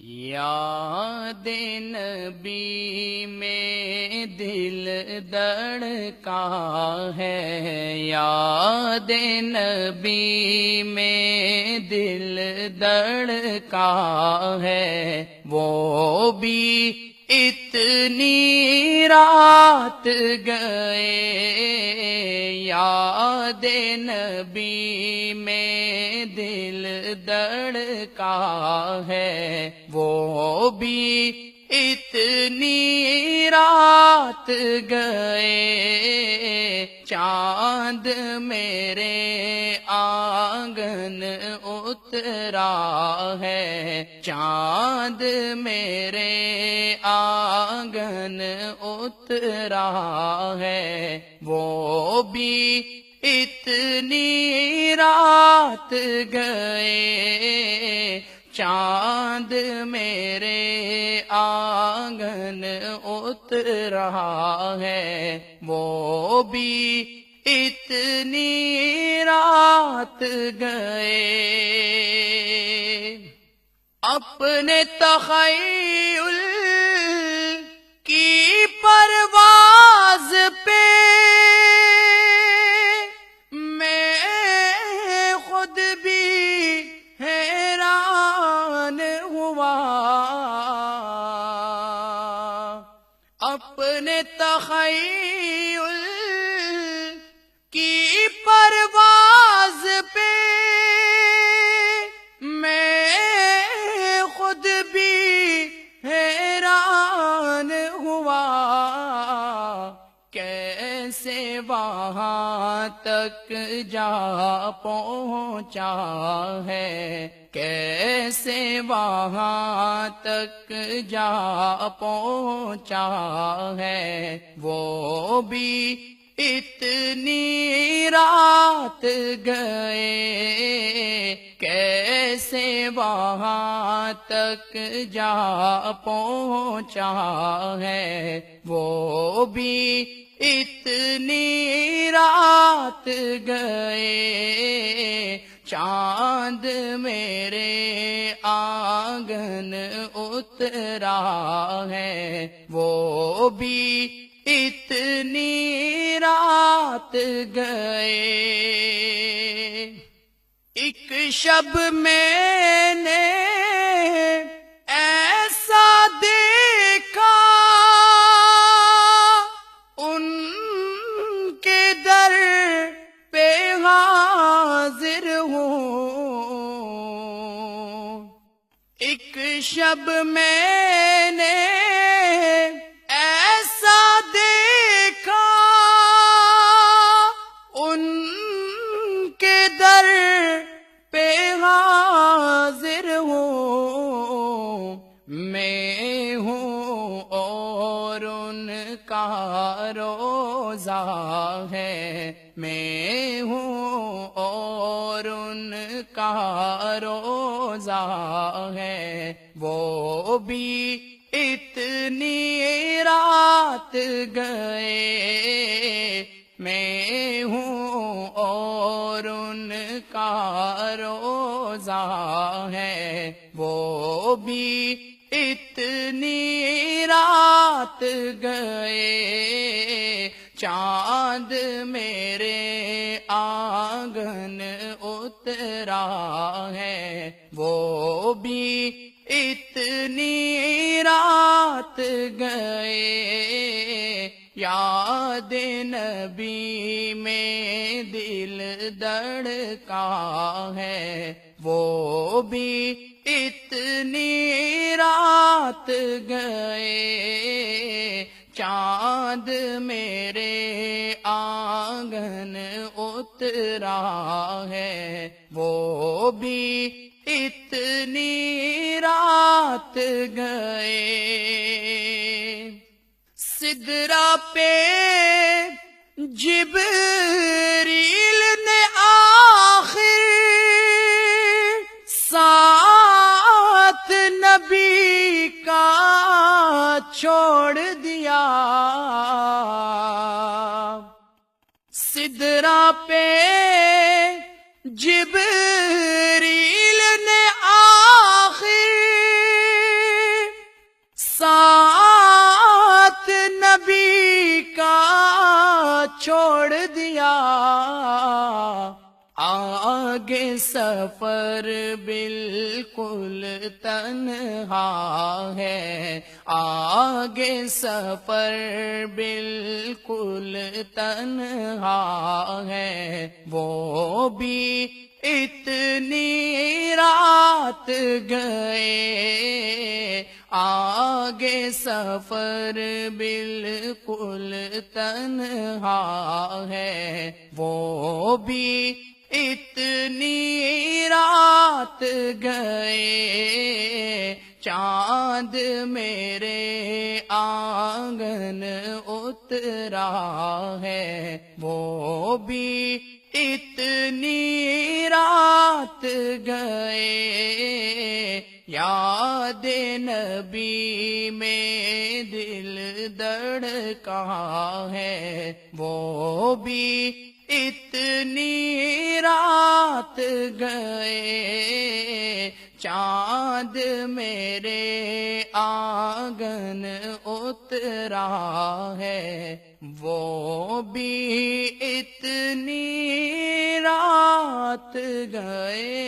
یاد نبی میں دل دھڑکا ہے، یاد نبی میں دل دھڑکا ہے، وہ بھی اتنی رات گئے، یاد نبی میں دل دھڑکا ہے، وہ بھی اتنی رات گئے، چاند میرے آنگن اترا ہے، چاند میرے آنگن اترا ہے، وہ بھی اتنی رات گئے، چاند میرے آنگن اترا ہے، وہ بھی اتنی رات گئے، اپنے تخیل کی پرواز پہ میں خود بھی حیران ہوا، اپنے تخیل کی پرواز پہ میں خود بھی حیران ہوا، کیسے وہاں تک جا پہنچا ہے، کیسے وہاں تک جا پہنچا ہے، وہ بھی اتنی رات گئے، کیسے وہاں تک جا پہنچا ہے، وہ بھی اتنی رات گئے، چاند میرے آنگن اترا ہے، وہ بھی اتنی رات گئے، ایک شب میں نے ایسا دیکھا، ان کے در پہ حاضر ہوں، ایک شب میں نے ایسا دیکھا، ان کے در پہ حاضر ہوں، میں ہوں اور ان کا روزہ ہے، میں ہوں اور ان کا روزہ ہے، وہ بھی اتنی رات گئے، میں ہوں اور ان کا روزہ ہے، وہ بھی اتنی رات گئے، چاند میرے آنگن اترا ہے، وہ بھی اتنی رات گئے، یاد نبی میں دل دھڑکا ہے، وہ بھی اتنی رات گئے، چاند میرے آنگن اترا ہے، وہ بھی اتنی رات گئے، سدرا پہ جبریل نے آخر ساتھ نبی کا چھوڑ دیا، سدرا پہ جبریل نے آخر چھوڑ دیا، آگے سفر بالکل تنہا ہے، آگے سفر بالکل تنہا ہے، وہ بھی اتنی رات گئے، آگے سفر بالکل تنہا ہے، وہ بھی اتنی رات گئے، چاند میرے آنگن اترا ہے، وہ بھی اتنی رات گئے، یاد نبی میں دل دھڑکا ہے، وہ بھی اتنی رات گئے، چاند میرے آنگن اترا ہے، وہ بھی اتنی رات گئے۔